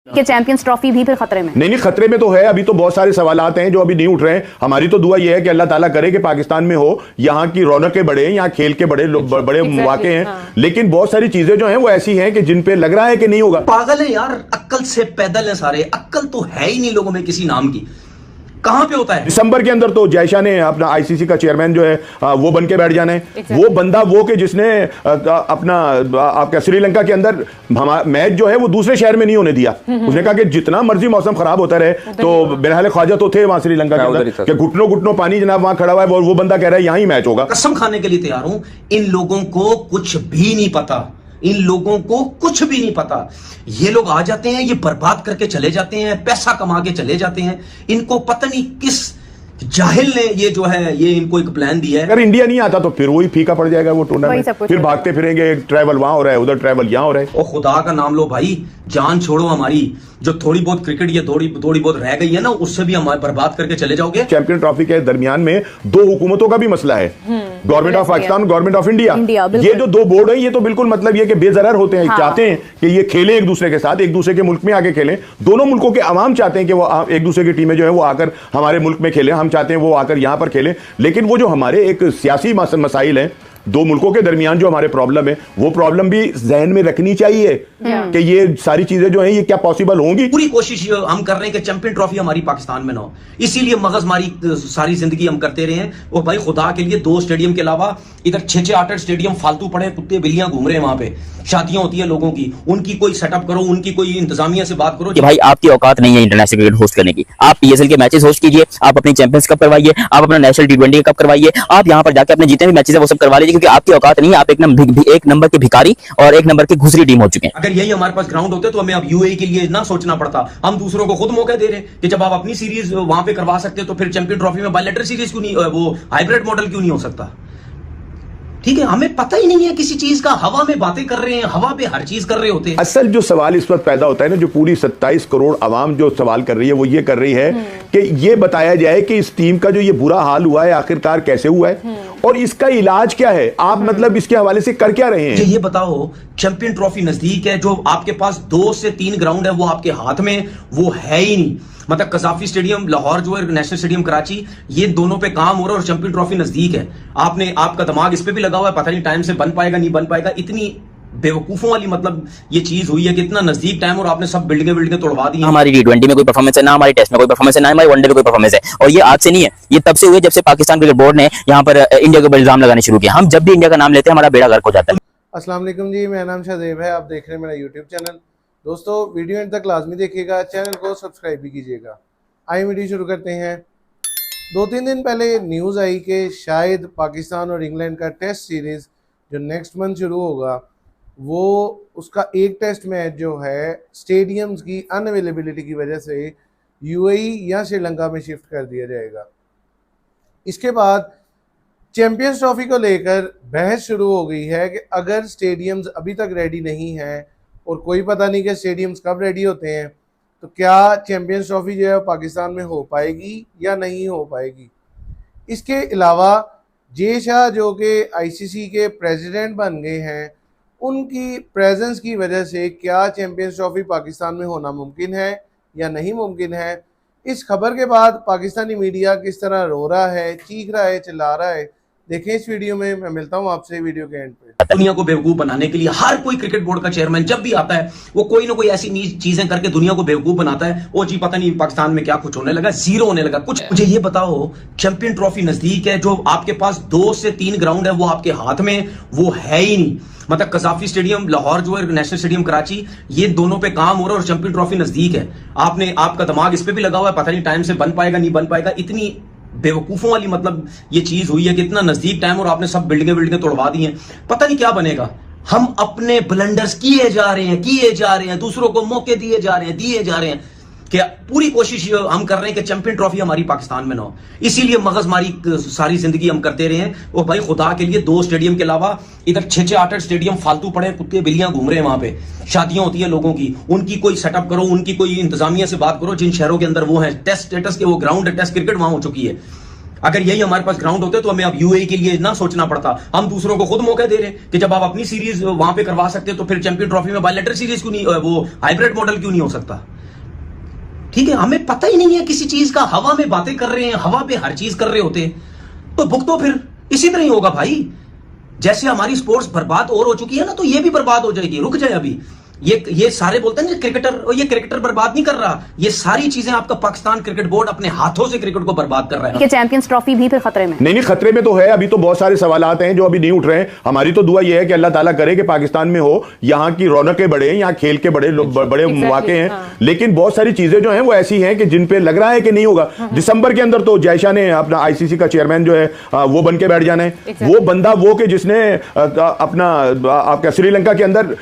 कि champions trophy भी फिर खतरे में? नहीं, खतरे में तो है। अभी तो बहुत सारे सवालात हैं जो अभी नहीं उठ रहे हैं। हमारी तो दुआ यह है कि अल्लाह ताला करे कि पाकिस्तान में हो, यहाँ की रौनकें बढ़े, यहाँ खेल के बड़े बड़े मौके हैं। हाँ। लेकिन बहुत सारी चीजें जो हैं वो ऐसी हैं कि जिन पे लग रहा है कि नहीं होगा। पागल है यार, अक्ल से पैदल है सारे। अक्ल तो है ही नहीं लोगों में किसी नाम की। कहां पे होता है? दिसंबर के अंदर तो जयशाह ने अपना आईसीसी का चेयरमैन जो है वो बन के बैठ जाना है। वो बंदा वो कि जिसने अपना आपका श्रीलंका के अंदर मैच जो है वो दूसरे शहर में नहीं होने दिया। उसने कहा कि जितना मर्जी मौसम खराब होता रहे, तो बहरहाल ख्वाजा तो थे वहां श्रीलंका के अंदर कि घुटनों घुटनों पानी जनाब वहां खड़ा हुआ है, वो बंदा कह रहा है यहां ही मैच होगा। कसम खाने के लिए तैयार हूं, इन लोगों को कुछ भी नहीं पता। इन लोगों को कुछ भी नहीं पता। ये लोग आ जाते हैं, ये बर्बाद करके चले जाते हैं, पैसा कमा के चले जाते हैं। इनको पता नहीं किस जाहिल ने ये जो है ये इनको एक प्लान दिया है। अगर इंडिया नहीं आता तो फिर वही फीका पड़ जाएगा वो टूर्नामेंट। फिर भागते फिरेंगे, ट्रैवल वहां हो रहा है, उधर ट्रैवल यहां हो रहा है। ओ खुदा का नाम लो भाई, जान छोड़ो हमारी। जो थोड़ी बहुत क्रिकेट ये थोड़ी बहुत रह गई है ना, उससे भी हम बर्बाद करके चले जाओगे। चैंपियन ट्रॉफी के दरमियान में दो हुकूमतों का भी मसला है, government of Pakistan, government of India. ये जो दो बोर्ड है ये तो बिल्कुल मतलब ये कि बेजरर होते हैं। चाहते हैं कि ये खेलें एक दूसरे के साथ, एक दूसरे के मुल्क में आके खेलें। दोनों मुल्कों के अवाम चाहते हैं कि वो एक दूसरे की टीमें जो है वो आकर हमारे मुल्क में खेलें। हम चाहते हैं वो आकर यहां पर खेलें। लेकिन वो जो हमारे एक सियासी मसाइल हैं, दो मुल्कों के दरमियान जो हमारे प्रॉब्लम है, वो प्रॉब्लम भी जहन में रखनी चाहिए कि ये सारी चीजें जो हैं ये क्या पॉसिबल होंगी। पूरी कोशिश हम कर रहे हैं कि चैंपियन ट्रॉफी हमारी पाकिस्तान में ना हो, इसीलिए मगजमारी सारी जिंदगी हम करते रहे हैं। और भाई खुदा के लिए 2 स्टेडियम के अलावा इधर 6-6 8-8 स्टेडियम फालतू पड़े, कुत्ते बिल्लियां घूम रहे हैं। वहां पे शादियां होती है लोगों की, उनकी कोई सेटअप करो, उनकी कोई इंतजामिया से बात करो कि भाई आपकी औकात नहीं है इंटरनेशनल क्रिकेट होस्ट करने की। आप पीएसएल के मैचेस होस्ट कीजिए, आप अपनी चैंपियंस कप करवाइए, आप अपना नेशनल टी20 कप करवाइए, आप यहाँ पर जाके अपने जितने भी मैचेस है वो सब करवा लीजिए, क्योंकि आपकी औकात नहीं है। आप एक नंबर के भिखारी और एक नंबर की घुसरी टीम हो चुके हैं। अगर यही हमारे पास ग्राउंड होते तो हमें अब यूएई के लिए ना सोचना पड़ता। हम दूसरों को खुद मौका दे रहे कि जब आप अपनी सीरीज वहां पे करवा सकते हो तो फिर चैंपियन ट्रॉफी में बायलैटरल सीरीज क्यों नहीं, वो हाइब्रिड मॉडल क्यों नहीं हो सकता? ठीक है, हमें पता ही नहीं है किसी चीज का। हवा में बातें कर रहे हैं, हवा पे हर चीज कर रहे होते हैं। असल जो सवाल इस वक्त पैदा होता है ना, जो पूरी 27 करोड़ आवाम जो सवाल कर रही है वो ये कर रही है कि ये बताया जाए कि इस टीम का जो ये बुरा हाल हुआ है आखिरकार कैसे हुआ है और इसका इलाज क्या है। आप मतलब इसके हवाले से कर क्या रहे हैं? ये बताओ, चैंपियन ट्रॉफी नजदीक है, जो आपके पास 2 से 3 ग्राउंड है वो आपके हाथ में वो है ही नहीं। मतलब कजाफी स्टेडियम लाहौर जो है, नेशनल स्टेडियम कराची, ये दोनों पे काम हो रहा है और चैंपियन ट्रॉफी नजदीक है। आपका दिमाग इस पे भी लगा हुआ है, पता नहीं टाइम से बन पाएगा नहीं बन पाएगा। इतनी बेवकूफों वाली मतलब ये चीज हुई है कि इतना नजदीक टाइम और आपने सब बिल्डिंगें तोड़वा दी। हमारी टी20 में कोई परफॉर्मेंस है ना, हमारी टेस्ट में कोई परफॉर्मेंस है ना, हमारी वनडे में कोई परफॉर्मेंस है। और ये आज से नहीं है, ये तब से हुए जब से पाकिस्तान क्रिकेट बोर्ड ने यहाँ पर इंडिया के ऊपर इल्जाम लगाने शुरू किया। हम जब भी इंडिया का नाम लेते हैं हमारा बेड़ा गर्क हो जाता है। अस्सलाम वालेकुम जी, मेरा नाम शाहजेब है। आप देख रहे हैं मेरा यूट्यूब चैनल। दोस्तों वीडियो एंड तक लाजमी देखिएगा, चैनल को सब्सक्राइब भी कीजिएगा। आइए वीडियो शुरू करते हैं। 2-3 दिन पहले न्यूज़ आई कि शायद पाकिस्तान और इंग्लैंड का टेस्ट सीरीज़ जो नेक्स्ट मंथ शुरू होगा, वो उसका एक टेस्ट मैच जो है स्टेडियम्स की अनअवेलेबिलिटी की वजह से यूएई या श्रीलंका में शिफ्ट कर दिया जाएगा। इसके बाद चैंपियंस ट्रॉफी को लेकर बहस शुरू हो गई है कि अगर स्टेडियम्स अभी तक रेडी नहीं हैं और कोई पता नहीं कि स्टेडियम्स कब रेडी होते हैं, तो क्या चैंपियंस ट्रॉफी जो है पाकिस्तान में हो पाएगी या नहीं हो पाएगी। इसके अलावा जयशाह जो कि आईसीसी के प्रेसिडेंट बन गए हैं, उनकी प्रेजेंस की वजह से क्या चैंपियंस ट्रॉफी पाकिस्तान में होना मुमकिन है या नहीं मुमकिन है। इस खबर के बाद पाकिस्तानी मीडिया किस तरह रो रहा है, चीख रहा है, चिल्ला रहा है, देखें इस वीडियो में। मैं मिलता हूं आपसे वीडियो के एंड पे। दुनिया को बेवकूफ बनाने के लिए हर कोई क्रिकेट बोर्ड का चेयरमैन जब भी आता है वो कोई ना कोई ऐसी चीजें करके दुनिया को बेवकूफ बनाता है। ओ जी पता नहीं पाकिस्तान में क्या कुछ होने लगा, जीरो होने लगा कुछ। मुझे ये बताओ, चैंपियन ट्रॉफी नजदीक है, जो आपके पास 2 से 3 ग्राउंड है वो आपके हाथ में वो है ही नहीं। मतलब कजाफी स्टेडियम लाहौर जो है, नेशनल स्टेडियम कराची, ये दोनों पे काम हो रहा है और चैंपियन ट्रॉफी नजदीक है। आपका दिमाग इस पे भी लगा हुआ है, पता नहीं टाइम से बन पाएगा नहीं बन पाएगा। इतनी बेवकूफों वाली मतलब ये चीज हुई है कि इतना नजदीक टाइम और आपने सब बिल्डिंगें तोड़वा दी हैं। पता नहीं क्या बनेगा। हम अपने ब्लंडर्स किए जा रहे हैं, दूसरों को मौके दिए जा रहे हैं कि पूरी कोशिश हम कर रहे हैं कि चैंपियन ट्रॉफी हमारी पाकिस्तान में ना हो, इसीलिए मगजमारी सारी जिंदगी हम करते रहे हैं। और भाई खुदा के लिए 2 स्टेडियम के अलावा इधर 6-6 8-8 स्टेडियम फालतू पड़े, कुत्ते बिल्लियां घूम रहे हैं। वहां पे शादियां होती है लोगों की, उनकी कोई सेटअप करो, उनकी कोई इंतजामिया से बात करो। जिन शहरों के अंदर वो है टेस्ट स्टेटस के वो ग्राउंड है, टेस्ट क्रिकेट वहां हो चुकी है। अगर यही हमारे पास ग्राउंड होते तो हमें अब यूएई के लिए ना सोचना पड़ता। हम दूसरों को खुद मौका दे रहे कि जब आप अपनी सीरीज वहां पे करवा सकते हो तो फिर चैंपियन ट्रॉफी में बायलैटरल सीरीज क्यों नहीं, वो हाइब्रिड मॉडल क्यों नहीं हो सकता। ठीक है, हमें पता ही नहीं है किसी चीज का, हवा में बातें कर रहे हैं, हवा पे हर चीज कर रहे होते हैं, तो भुगतो फिर। इसी तरह ही होगा भाई, जैसे हमारी स्पोर्ट्स बर्बाद और हो चुकी है ना, तो ये भी बर्बाद हो जाएगी। रुक जाए अभी, ये सारे बोलते हैं क्रिकेटर, और ये क्रिकेटर बर्बाद नहीं कर रहा, ये सारी चीजें आपका पाकिस्तान क्रिकेट बोर्ड अपने हाथों से क्रिकेट को बर्बाद कर रहा है। कि चैंपियंस ट्रॉफी भी फिर खतरे में? नहीं, खतरे में तो है। अभी तो बहुत सारे सवाल आते हैं जो अभी नहीं उठ रहे हैं। हमारी तो दुआ ये है कि अल्लाह ताला करे कि पाकिस्तान में हो, यहाँ की रौनकें बढ़े, यहाँ खेल के बड़े मौके हैं। लेकिन बहुत सारी चीजें जो हैं वो ऐसी हैं कि जिन पे लग रहा है कि नहीं होगा। दिसंबर के अंदर तो जयशाह ने अपना आईसीसी का चेयरमैन जो है वो बन के बैठ जाना है। वो बंदा वो कि जिसने अपना आपका श्रीलंका के अंदर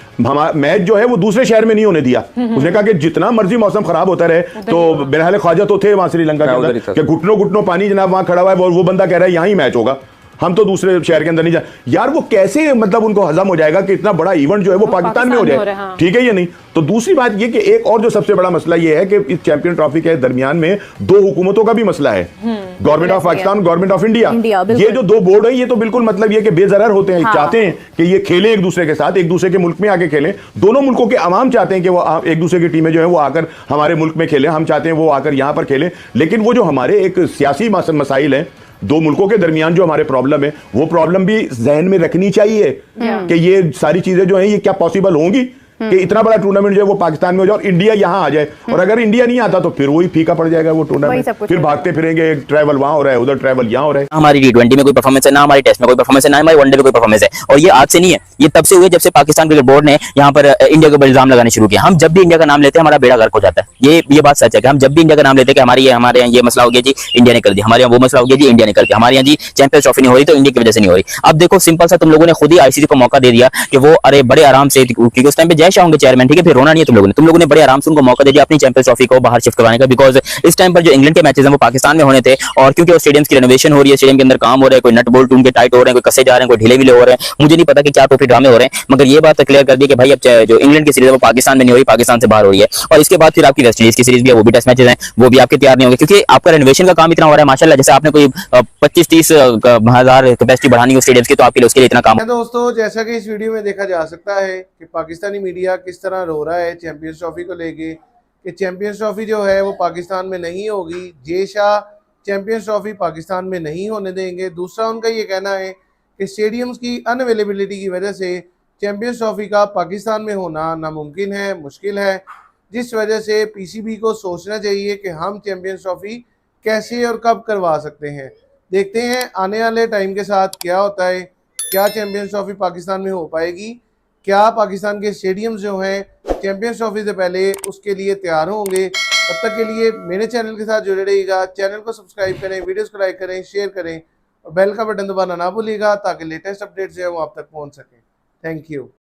मैच जो है वो दूसरे शहर में नहीं होने दिया। उसने कहा कि जितना मर्जी मौसम खराब होता रहे, तो बहरहाल ख्वाजा तो थे वहां श्रीलंका के अंदर कि घुटनों पानी जनाब वहां खड़ा हुआ है, वो बंदा कह रहा है यहां ही मैच होगा, हम तो दूसरे शहर के अंदर नहीं जा। यार वो कैसे मतलब उनको हजम हो जाएगा कि इतना बड़ा इवेंट जो है वो पाकिस्तान में हो जाए? ठीक है, ये नहीं तो दूसरी बात ये कि एक और जो सबसे बड़ा मसला ये है कि इस चैंपियन ट्रॉफी के दरमियान में दो हुकूमतों का भी मसला है, government of Pakistan, government of India. ये जो दो बोर्ड है ये तो बिल्कुल मतलब ये कि बेजरर होते हैं, चाहते हैं कि ये खेलें एक दूसरे के साथ, एक दूसरे के मुल्क में आके खेलें। दोनों मुल्कों के अवाम चाहते हैं कि वो एक दूसरे की टीमें जो है वो आकर हमारे मुल्क में खेलें, हम चाहते हैं वो आकर यहां पर खेलें। लेकिन वो जो हमारे एक सियासी मसाइल है, दो मुल्कों के दरमियान जो हमारे प्रॉब्लम है, वो प्रॉब्लम भी जहन में रखनी चाहिए कि ये सारी चीजें जो हैं ये क्या पॉसिबल होंगी कि इतना बड़ा टूर्नामेंट जो है वो पाकिस्तान में हो जाए और इंडिया यहां आ जाए। और अगर इंडिया नहीं आता तो फिर वही फीका पड़ जाएगा वो टूर्नामेंट, फिर भागते फिरेंगे, ट्रैवल वहां हो रहा है, उधर ट्रैवल यहां हो रहा है। हमारी T20 में कोई परफॉर्मेंस है, ना हमारी टेस्ट में कोई परफॉर्मेंस है, ना हमारी वनडे में कोई परफॉर्मेंस है। और ये आज से नहीं है, ये तब से हुए जब से पाकिस्तान क्रिकेट बोर्ड ने यहाँ पर इंडिया के ऊपर इल्जाम लगाने शुरू किया। हम जब भी इंडिया का नाम लेते हैं हमारा बेड़ा गर्क हो जाता है। ये बात सच है कि हम जब भी इंडिया का नाम लेते हैं कि हमारे यहाँ ये मसला हो गया जी, इंडिया ने कर दिया, हमारे यहाँ वो मसला हो गया जी, इंडिया ने कर दिया, हमारे यहाँ जी चैंपियंस ट्रॉफी नहीं हो रही तो इंडिया की वजह से नहीं हो रही। अब देखो सिंपल सा, तुम लोगों ने खुद ही आईसीसी को मौका दे दिया कि वो अरे बड़े आराम से, क्योंकि उस टाइम पे जयशाह होंगे चेयरमैन, ठीक है, फिर रोना नहीं है तुम लोगों ने बड़े आराम से उनको मौका दे दिया अपनी चैंपियंस ट्रॉफी को बाहर शिफ्ट करवाने का। बिकॉज इस टाइम पर जो इंग्लैंड के मैचेस हैं वो पाकिस्तान में होने थे, और क्योंकि वो स्टेडियम की रेनोवेशन हो रही है, स्टेडियम के अंदर काम हो रहा है, कोई नट बोल्ट उनके टाइट हो रहे हैं, कोई कसे जा रहे हैं, कोई ढीले विले हो रहे हैं, मुझे नहीं पता कि क्या टोपी ड्रामे हो रहे हैं, मगर ये बात क्लियर कर दी कि भाई अब जो इंग्लैंड की सीरीज है वो पाकिस्तान में नहीं हो रही, पाकिस्तान से बाहर हो रही है। और इसके बाद फिर आपकी वेस्ट इंडीज की सीरीज भी है, वो भी टेस्ट मैचेस हैं, वो भी आपके तैयार नहीं होंगे क्योंकि आपका रेनोवेशन का काम इतना हो रहा है माशाल्लाह। जैसे आपने कोई 25-30 हजार कैपेसिटी बढ़ानी हो स्टेडियम की, तो आपके लिए उसके लिए इतना काम। दोस्तों, जैसा कि इस वीडियो में देखा जा सकता है कि पाकिस्तानी मीडिया किस तरह रो रहा है चैंपियंस ट्रॉफी को लेके कि चैंपियंस ट्रॉफी जो है वो पाकिस्तान में नहीं होगी, जयशाह चैंपियंस ट्रॉफी पाकिस्तान में नहीं होने देंगे। दूसरा उनका ये कहना है कि स्टेडियम्स की अनअवेलेबिलिटी की वजह से चैंपियंस ट्रॉफी का पाकिस्तान में होना नामुमकिन है, मुश्किल है, जिस वजह से पीसीबी को सोचना चाहिए कि हम चैंपियंस ट्रॉफी कैसे और कब करवा सकते हैं। देखते हैं आने वाले टाइम के साथ क्या होता है, क्या चैंपियंस ट्रॉफी पाकिस्तान में हो पाएगी, क्या पाकिस्तान के स्टेडियम्स जो हैं चैंपियंस ट्रॉफी से पहले उसके लिए तैयार होंगे। तब तक के लिए मेरे चैनल के साथ जुड़े रहिएगा, चैनल को सब्सक्राइब करें, वीडियोस को लाइक करें, शेयर करें और बेल का बटन दबाना ना भूलिएगा ताकि लेटेस्ट अपडेट्स जो है वो आप तक पहुंच सकें। Thank you.